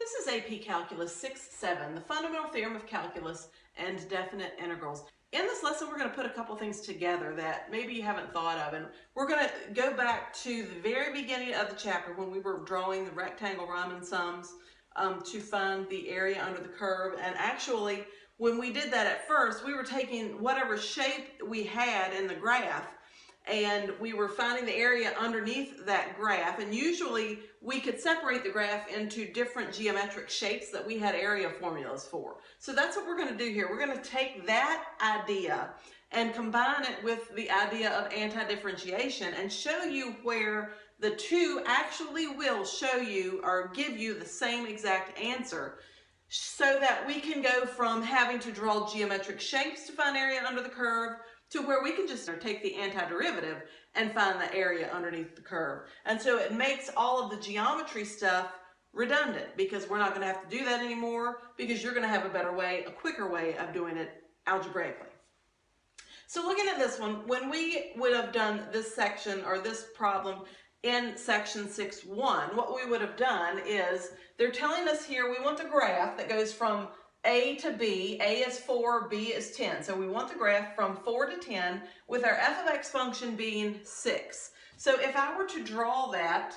This is AP Calculus 6-7, the fundamental theorem of calculus and definite integrals. In this lesson, we're going to put a couple things together that maybe you haven't thought of, and we're going to go back to the very beginning of the chapter when we were drawing the rectangle Riemann sums to find the area under the curve. And actually, when we did that at first, we were taking whatever shape we had in the graph and we were finding the area underneath that graph, and usually we could separate the graph into different geometric shapes that we had area formulas for. So that's what we're going to do here. We're going to take that idea and combine it with the idea of anti-differentiation and show you where the two actually will show you or give you the same exact answer, so that we can go from having to draw geometric shapes to find area under the curve to where we can just take the antiderivative and find the area underneath the curve. And so it makes all of the geometry stuff redundant, because we're not going to have to do that anymore, because you're going to have a better way, a quicker way of doing it algebraically. So looking at this one, when we would have done this section or this problem in section 6.1, what we would have done is, they're telling us here we want the graph that goes from A to B. A is 4, B is 10. So we want the graph from 4 to 10 with our f of x function being 6. So if I were to draw that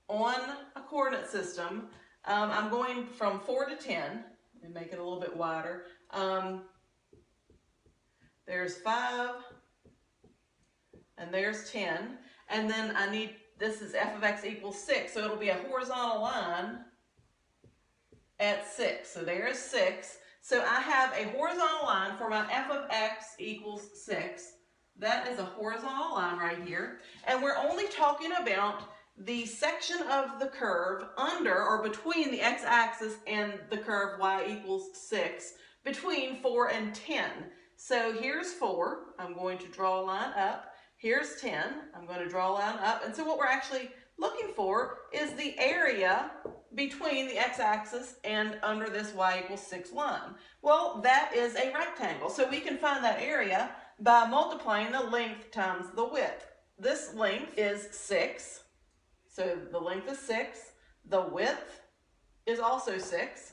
on a coordinate system, I'm going from 4 to 10. Let me make it a little bit wider. There's 5, and there's 10. And then I need, this is f of x equals 6. So it'll be a horizontal line at 6. So there's 6. So I have a horizontal line for my f of x equals 6. That is a horizontal line right here. And we're only talking about the section of the curve under or between the x-axis and the curve y equals 6, between 4 and 10. So here's 4. I'm going to draw a line up. Here's 10. I'm going to draw a line up. And so what we're actually looking for is the area between the x-axis and under this y equals 6 line. Well, that is a rectangle. So we can find that area by multiplying the length times the width. This length is 6. So the length is 6. The width is also 6.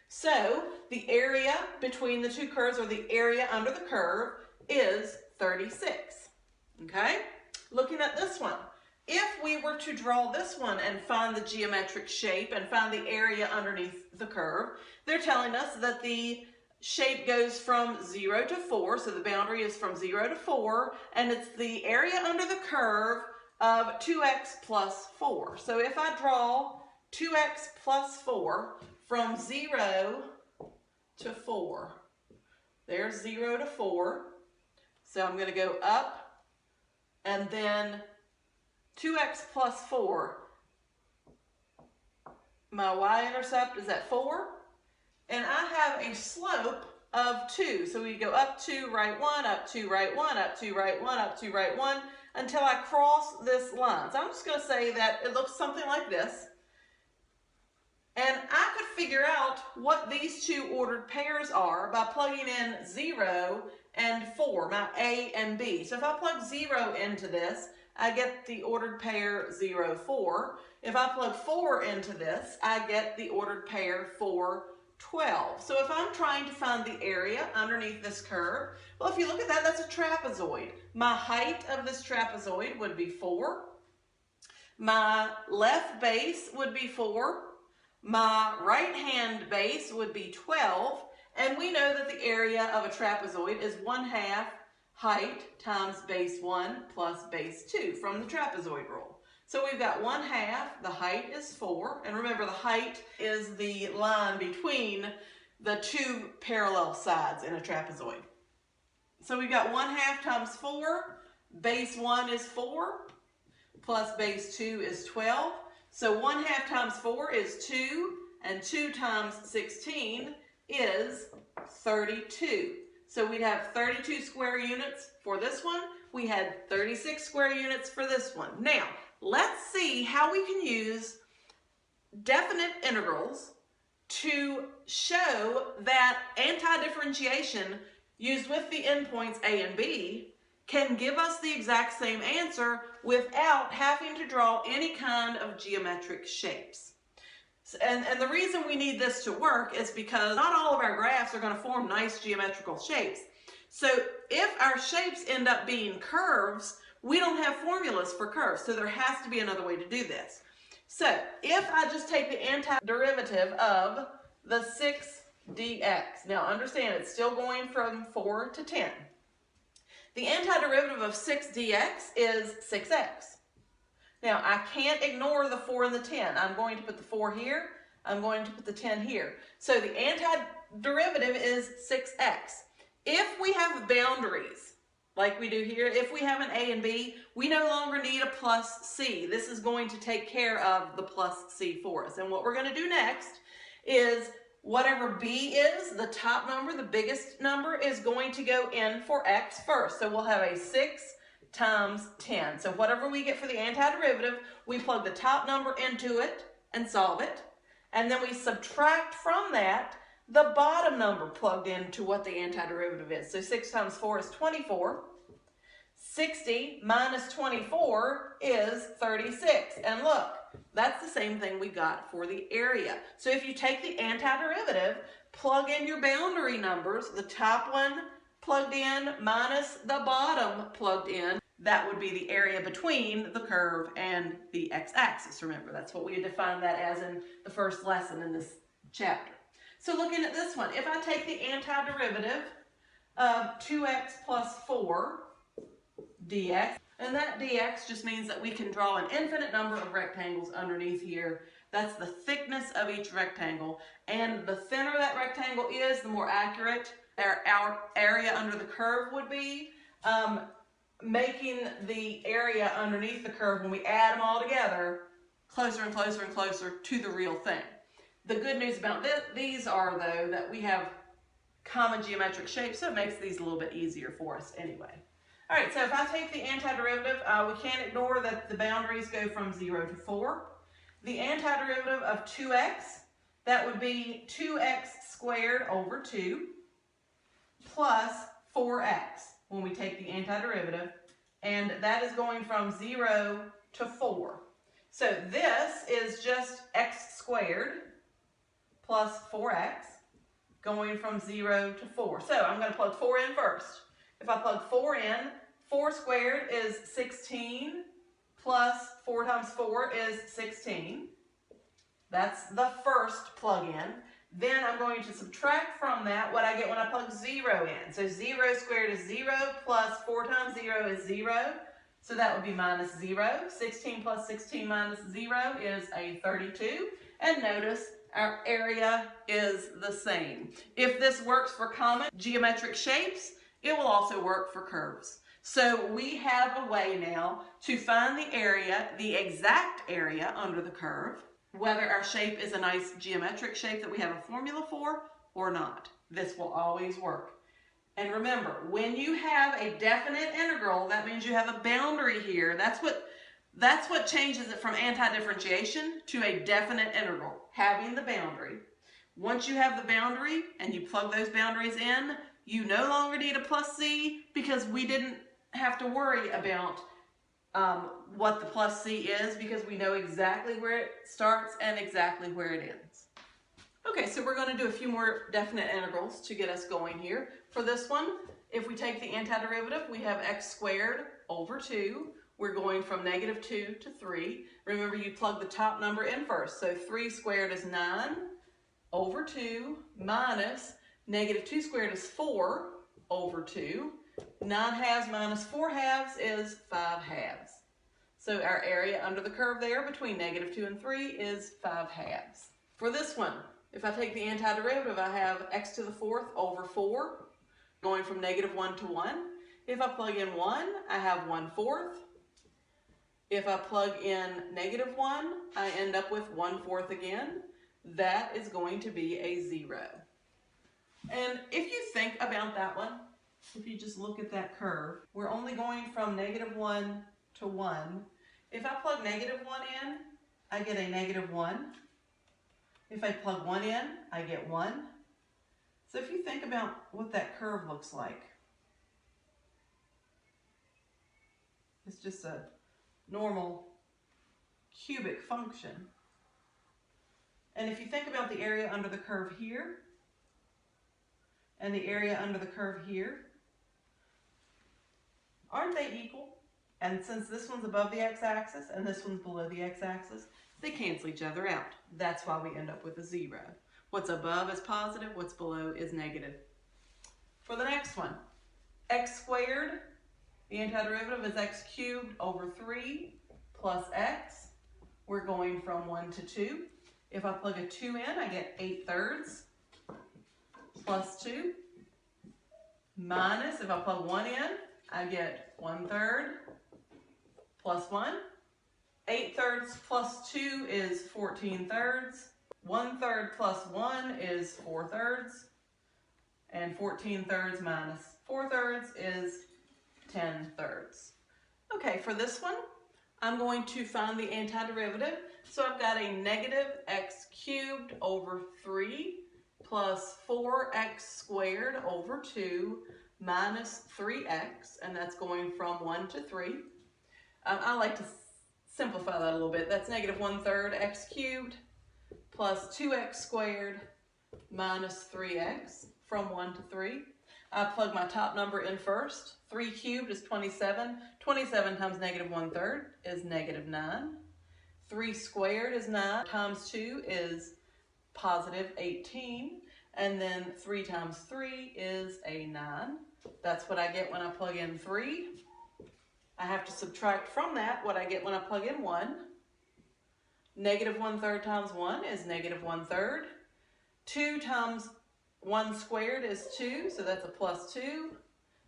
So the area between the two curves, or the area under the curve, is 36. Okay? Looking at this one, if we were to draw this one and find the geometric shape and find the area underneath the curve, they're telling us that the shape goes from 0 to 4, so the boundary is from 0 to 4, and it's the area under the curve of 2x plus 4. So if I draw 2x plus 4 from 0 to 4, there's 0 to 4, so I'm going to go up, and then 2x plus 4, my y-intercept is at 4, and I have a slope of 2. So we go up 2, right 1, up 2, right 1, up 2, right 1, up 2, right 1, until I cross this line. So I'm just going to say that it looks something like this. And I could figure out what these two ordered pairs are by plugging in 0 and 4, my A and B. So if I plug 0 into this, I get the ordered pair 0, 4. If I plug 4 into this, I get the ordered pair 4, 12. So if I'm trying to find the area underneath this curve, well, if you look at that, that's a trapezoid. My height of this trapezoid would be 4. My left base would be 4. My right hand base would be 12. And we know that the area of a trapezoid is 1/2 height times base 1 plus base 2 from the trapezoid rule. So we've got 1/2, the height is 4, and remember the height is the line between the two parallel sides in a trapezoid. So we've got 1/2 times 4, base 1 is 4, plus base 2 is 12. So 1/2 times 4 is 2, and 2 times 16 is 32. So we'd have 32 square units for this one. We had 36 square units for this one. Now, let's see how we can use definite integrals to show that anti-differentiation used with the endpoints A and B can give us the exact same answer without having to draw any kind of geometric shapes. And the reason we need this to work is because not all of our graphs are going to form nice geometrical shapes. So if our shapes end up being curves, we don't have formulas for curves. So there has to be another way to do this. So if I just take the antiderivative of the 6dx, now understand it's still going from 4 to 10. The antiderivative of 6dx is 6x. Now, I can't ignore the 4 and the 10. I'm going to put the 4 here. I'm going to put the 10 here. So the antiderivative is 6x. If we have boundaries, like we do here, if we have an a and b, we no longer need a plus c. This is going to take care of the plus c for us. And what we're going to do next is whatever b is, the top number, the biggest number, is going to go in for x first. So we'll have a 6 times 10. So whatever we get for the antiderivative, we plug the top number into it and solve it. And then we subtract from that the bottom number plugged into what the antiderivative is. So 6 times 4 is 24. 60 minus 24 is 36. And look, that's the same thing we got for the area. So if you take the antiderivative, plug in your boundary numbers, the top one plugged in minus the bottom plugged in, that would be the area between the curve and the x-axis. Remember, that's what we defined that as in the first lesson in this chapter. So looking at this one, if I take the antiderivative of 2x plus 4 dx, and that dx just means that we can draw an infinite number of rectangles underneath here. That's the thickness of each rectangle, and the thinner that rectangle is, the more accurate our area under the curve would be, making the area underneath the curve, when we add them all together, closer and closer and closer to the real thing. The good news about these are, though, that we have common geometric shapes, so it makes these a little bit easier for us anyway. All right, so if I take the antiderivative, we can't ignore that the boundaries go from 0 to 4. The antiderivative of 2x, that would be 2x squared over 2 plus 4x when we take the antiderivative, and that is going from 0 to 4. So this is just x squared plus 4x going from 0 to 4. So I'm going to plug 4 in first. If I plug 4 in, 4 squared is 16 plus 4 times 4 is 16. That's the first plug-in. Then I'm going to subtract from that what I get when I plug 0 in. So 0 squared is 0 plus 4 times 0 is 0. So that would be minus 0. 16 plus 16 minus 0 is a 32. And notice our area is the same. If this works for common geometric shapes, it will also work for curves. So we have a way now to find the area, the exact area under the curve, whether our shape is a nice geometric shape that we have a formula for or not. This will always work. And remember, when you have a definite integral, that means you have a boundary here. That's what changes it from antidifferentiation to a definite integral, having the boundary. Once you have the boundary and you plug those boundaries in, you no longer need a plus c because we didn't have to worry about what the plus c is, because we know exactly where it starts and exactly where it ends. Okay, so we're going to do a few more definite integrals to get us going here. For this one, if we take the antiderivative, we have x squared over 2. We're going from negative 2 to 3. Remember, you plug the top number in first. So 3 squared is 9 over 2 minus negative 2 squared is 4 over 2. 9 halves minus 4 halves is 5 halves. So our area under the curve there between negative 2 and 3 is 5 halves. For this one, if I take the antiderivative, I have x to the 4th over 4, going from negative 1 to 1. If I plug in 1, I have 1/4. If I plug in negative 1, I end up with 1/4 again. That is going to be a 0. And if you think about that one, if you just look at that curve, we're only going from negative 1 to 1. If I plug negative 1 in, I get a negative 1. If I plug 1 in, I get 1. So if you think about what that curve looks like, it's just a normal cubic function. And if you think about the area under the curve here and the area under the curve here, aren't they equal? And since this one's above the x-axis and this one's below the x-axis, they cancel each other out. That's why we end up with a 0. What's above is positive, what's below is negative. For the next one, x squared, the antiderivative is x cubed over 3 plus x. We're going from 1 to 2. If I plug a 2 in, I get 8/3 plus 2 minus, if I plug 1 in, I get 1/3 plus 1. 8/3 plus 2 is 14/3. 1/3 plus 1 is 4/3. And 14/3 minus 4/3 is 10/3. Okay, for this one, I'm going to find the antiderivative. So I've got a negative x cubed over 3 plus 4x squared over 2 minus 3x, and that's going from 1 to 3. I like to simplify that a little bit. That's negative 1/3 x cubed plus 2x squared minus 3x from 1 to 3. I plug my top number in first. 3 cubed is 27. 27 times negative 1/3 is negative 9. 3 squared is 9 times 2 is positive 18. And then 3 times 3 is a 9. That's what I get when I plug in 3. I have to subtract from that what I get when I plug in 1. Negative 1/3 times 1 is negative 1/3. 2 times 1 squared is 2, so that's a plus 2.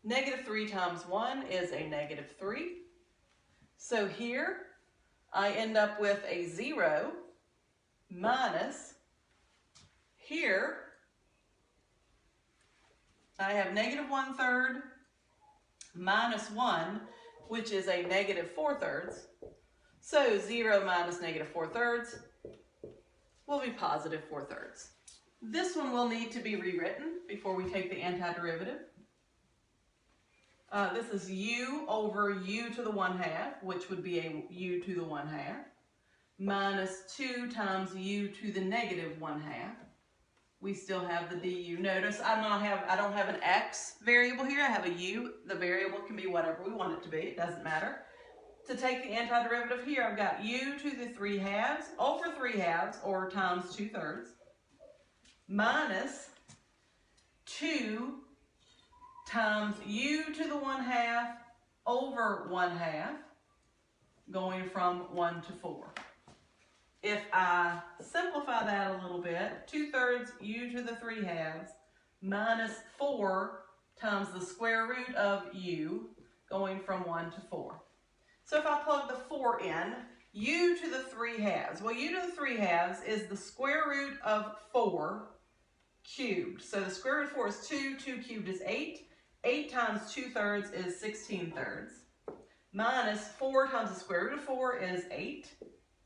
Negative 3 times 1 is a negative 3. So here I end up with a 0 minus, here I have negative 1/3 minus 1, which is a negative 4/3. So 0 minus negative 4/3 will be positive 4/3. This one will need to be rewritten before we take the antiderivative. This is u over u to the 1/2, which would be a u to the 1/2, minus 2 times u to the negative 1/2. We still have the du. Notice I don't have an x variable here. I have a u. The variable can be whatever we want it to be. It doesn't matter. To take the antiderivative here, I've got u to the 3/2 over 3/2, or times 2/3, minus 2 times u to the 1/2 over 1/2, going from 1 to 4. If I simplify that a little bit, 2/3 u to the 3/2 minus 4 times the square root of u, going from 1 to 4. So if I plug the 4 in, u to the 3/2, well, u to the 3/2 is the square root of 4 cubed. So the square root of 4 is 2, 2 cubed is 8. 8 times 2/3 is 16/3. Minus 4 times the square root of 4 is 8.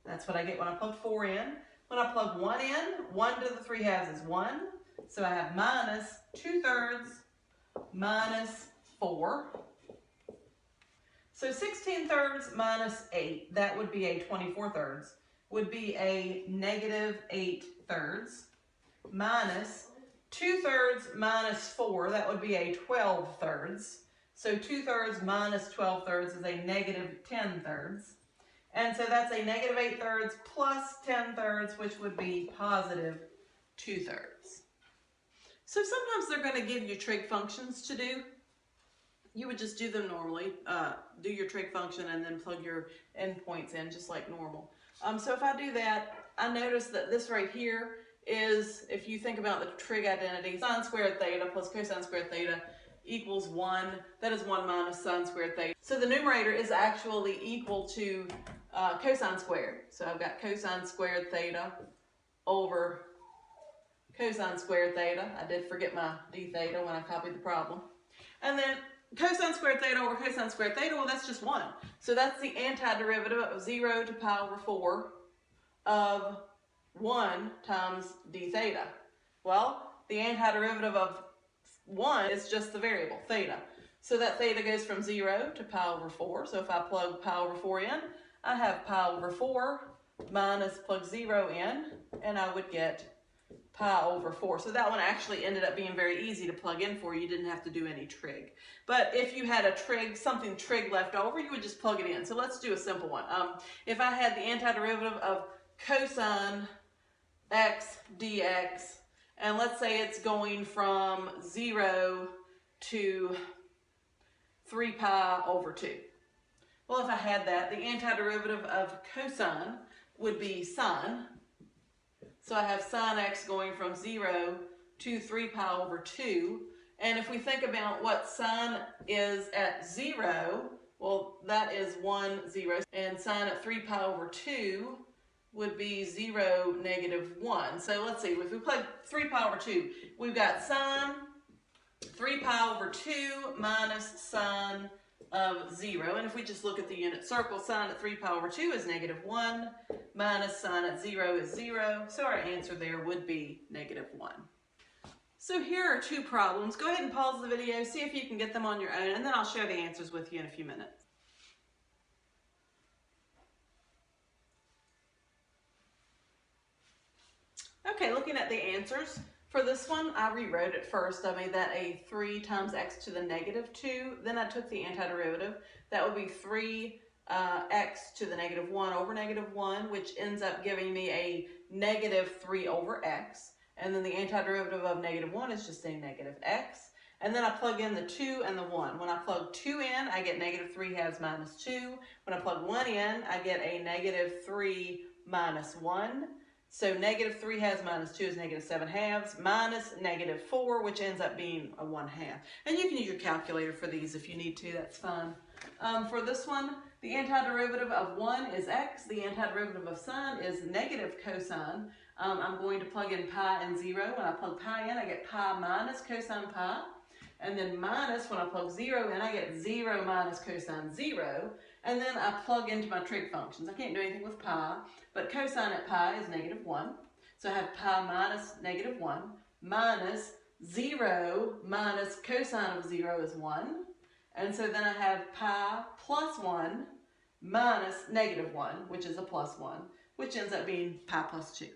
That's what I get when I plug 4 in. When I plug 1 in, 1 to the 3/2 is 1. So I have minus 2/3 minus 4. So 16/3 minus 8, that would be a 24/3, would be a negative 8/3, minus 2/3 minus 4, that would be a 12/3. So 2/3 minus 12/3 is a negative 10/3. And so that's a negative 8/3 plus 10/3, which would be positive 2/3. So sometimes they're going to give you trig functions to do. You would just do them normally, do your trig function and then plug your endpoints in just like normal. So if I do that, I notice that this right here is, if you think about the trig identity, sine squared theta plus cosine squared theta equals 1. That is 1 minus sine squared theta. So the numerator is actually equal to cosine squared. So I've got cosine squared theta over cosine squared theta. I did forget my d theta when I copied the problem. And then cosine squared theta over cosine squared theta, well, that's just 1. So that's the antiderivative of 0 to pi over 4 of 1 times d theta. Well, the antiderivative of 1 is just the variable, theta. So that theta goes from 0 to pi over 4. So if I plug pi over 4 in, I have pi over 4 minus plug 0 in, and I would get pi over 4. So that one actually ended up being very easy to plug in for. You didn't have to do any trig. But if you had a trig, something trig left over, you would just plug it in. So let's do a simple one. If I had the antiderivative of cosine x dx, and let's say it's going from 0 to 3 pi over 2. Well, if I had that, the antiderivative of cosine would be sine. So I have sine x going from 0 to 3 pi over 2. And if we think about what sine is at 0, well, that is 1, 0. And sine at 3 pi over 2 would be 0, negative 1. So let's see, if we plug 3 pi over 2, we've got sine 3 pi over 2 minus sine of 0. And if we just look at the unit circle, sine at 3 pi over 2 is negative 1, minus sine at 0 is 0. So our answer there would be negative 1. So here are two problems. Go ahead and pause the video, see if you can get them on your own, and then I'll share the answers with you in a few minutes. Okay, looking at the answers. For this one, I rewrote it first. I made that a 3 times x to the negative 2. Then I took the antiderivative. That would be 3 x to the negative 1 over negative 1, which ends up giving me a negative 3 over x. And then the antiderivative of negative 1 is just a negative x. And then I plug in the 2 and the 1. When I plug 2 in, I get negative 3 halves minus 2. When I plug 1 in, I get a negative 3 minus 1. So negative 3 halves minus 2 is negative 7 halves, minus negative 4, which ends up being a 1 half. And you can use your calculator for these if you need to, that's fine. For this one, the antiderivative of 1 is x. The antiderivative of sine is negative cosine. I'm going to plug in pi and 0. When I plug pi in, I get pi minus cosine pi. And then minus, when I plug 0 in, I get 0 minus cosine 0. And then I plug into my trig functions. I can't do anything with pi, but cosine at pi is negative 1. So I have pi minus negative 1 minus 0 minus cosine of 0 is 1. And so then I have pi plus 1 minus negative 1, which is a plus 1, which ends up being pi plus 2.